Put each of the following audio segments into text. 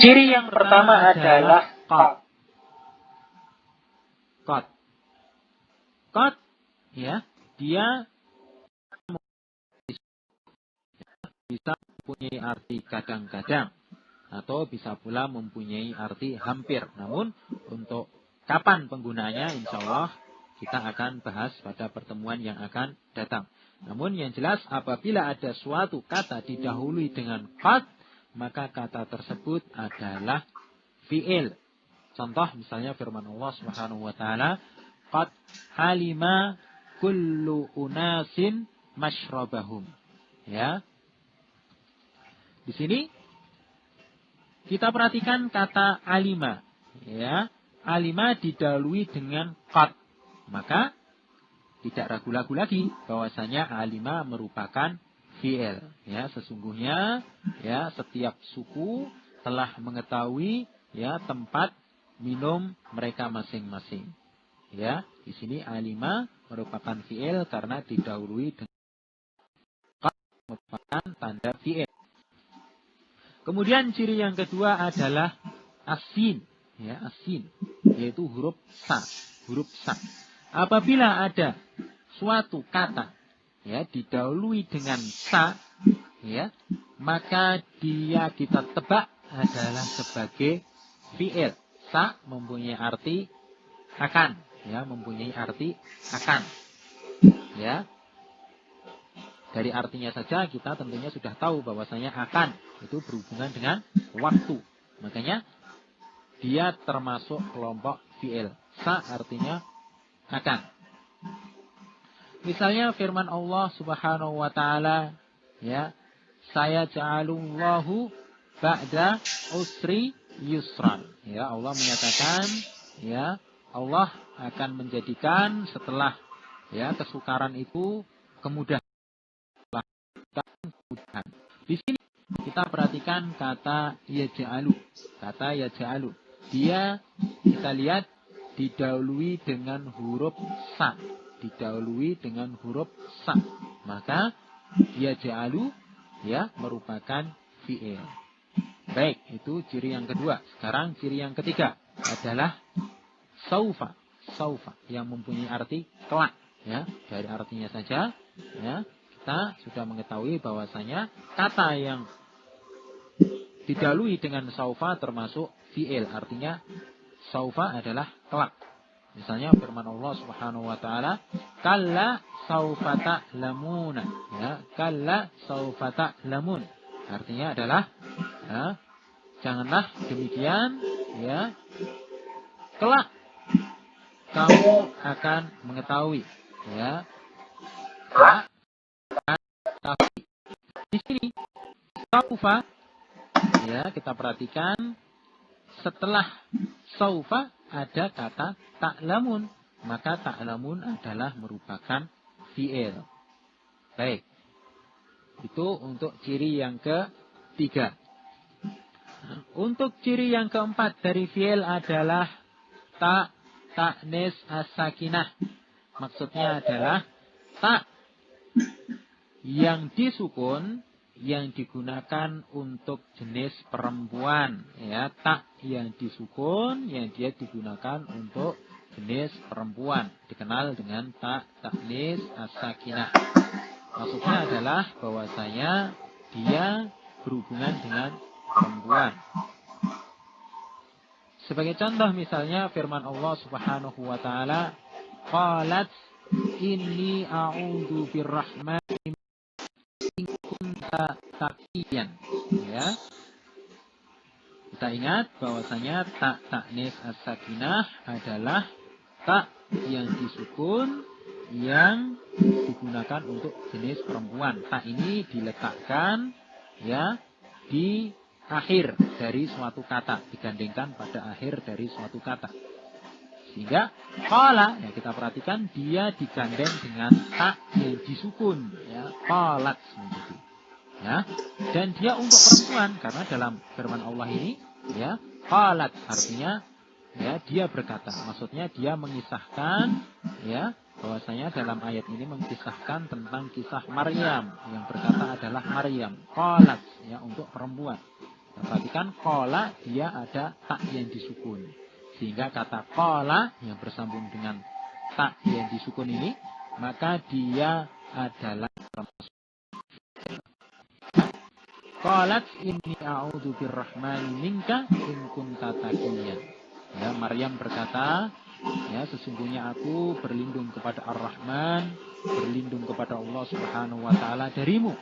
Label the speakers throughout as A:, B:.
A: Ciri yang pertama adalah qad.
B: Qad. Qad, ya, dia bisa mempunyai arti kadang-kadang atau bisa pula mempunyai arti hampir. Namun untuk kapan penggunaannya, insya Allah kita akan bahas pada pertemuan yang akan datang. Namun yang jelas apabila ada suatu kata didahului dengan qad, maka kata tersebut adalah fi'il. Contoh misalnya firman Allah Subhanahu wa taala, qad alima kullu unasin masyrabahum. Ya. Di sini kita perhatikan kata alima, ya. Alima didahului dengan qad. Maka tidak ragu-ragu lagi bahwasanya alima merupakan fi'il. Ya, sesungguhnya ya setiap suku telah mengetahui ya tempat minum mereka masing-masing. Ya, di sini alima merupakan fi'il karena didahului dengan qad, merupakan tanda fi'il. Kemudian ciri yang kedua adalah asin, ya, asin, yaitu huruf sa, huruf sa. Apabila ada suatu kata ya didahului dengan sa, ya, maka dia kita tebak adalah sebagai fi'il. Sa mempunyai arti akan, ya, mempunyai arti akan, ya. Dari artinya saja kita tentunya sudah tahu bahwasanya akan itu berhubungan dengan waktu. Makanya dia termasuk kelompok fi'il. Sa artinya akan. Misalnya firman Allah Subhanahu wa taala, ya, saya ja'alullahu ba'da usri yusran. Ya, Allah menyatakan, ya, Allah akan menjadikan setelah ya kesukaran itu kemudahan. Di sini kita perhatikan kata yaj'alu. Kata yaj'alu. Dia kita lihat didahului dengan huruf sa. Didahului dengan huruf sa. Maka yaj'alu ya merupakan fi'il. Baik, itu ciri yang kedua. Sekarang ciri yang ketiga adalah saufa. Saufa yang mempunyai arti kelak, ya. Dari artinya saja, ya. Kita sudah mengetahui bahwasanya kata yang didahului dengan saufa termasuk fi'il. Artinya saufa adalah kelak. Misalnya firman Allah Subhanahu wa taala, kalla saufa ta'lamuna. Ya, kalla saufa ta'lamun. Artinya adalah ya, janganlah demikian, ya. Kelak kamu akan mengetahui, ya. Kelak tapi di sini saufa, ya, kita perhatikan setelah saufa ada kata ta'lamun, maka ta'lamun adalah merupakan fi'il. Baik, itu untuk ciri yang ketiga. Untuk ciri yang keempat dari fi'il adalah ta'nis as-sakinah. Maksudnya adalah ta yang disukun yang digunakan untuk jenis perempuan, ya, ta yang disukun yang dia digunakan untuk jenis perempuan dikenal dengan ta'nis as-sakinah. Maksudnya adalah bahwasanya dia berhubungan dengan perempuan. Sebagai contoh misalnya firman Allah Subhanahu wa taala, qalat inni a'udzu birrahmani in kunta taqiyan. Ya. Kita ingat bahwasanya ta'nis as-sakinah adalah ta yang disukun yang digunakan untuk jenis perempuan. Ta ini diletakkan ya di akhir dari suatu kata, digandengkan pada akhir dari suatu kata. Sehingga qala, ya, kita perhatikan dia digandeng dengan ta yang disukun, ya, qalat begitu. Ya. Dan dia untuk perempuan karena dalam firman Allah ini, ya, qalat artinya ya dia berkata. Maksudnya dia mengisahkan, ya, bahwasanya dalam ayat ini mengisahkan tentang kisah Maryam, yang berkata adalah Maryam. Qalat, ya, untuk perempuan. Perhatikan qala dia ada tak yang disukun. Sehingga kata qala yang bersambung dengan tak yang disukun ini, maka dia adalah termasuk. Qalat inni a'udzu birrahmani minka in kunta taqiyan. Ya, Maryam berkata, ya sesungguhnya aku berlindung kepada Ar-Rahman, berlindung kepada Allah Subhanahu wa taala darimu.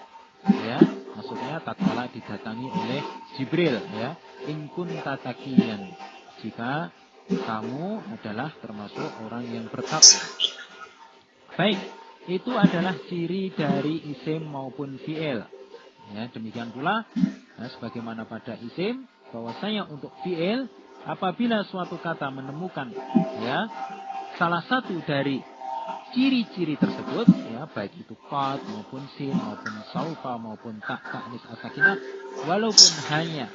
B: Ya, maksudnya tatkala didatangi oleh Jibril, ya. In kunta taqiyan. Jika kamu adalah termasuk orang yang bertakwa. Baik, itu adalah ciri dari isim maupun fi'il. Ya, demikian pula sebagaimana pada isim, bahwasanya untuk fi'il apabila suatu kata menemukan ya salah satu dari ciri-ciri tersebut, ya baik itu qad maupun sin maupun saufa maupun tak ta'nis as-sakinah, walaupun hanya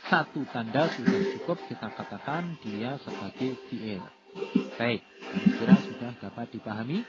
B: satu tanda sudah cukup kita katakan dia sebagai fi'il. Baik, kira sudah dapat dipahami.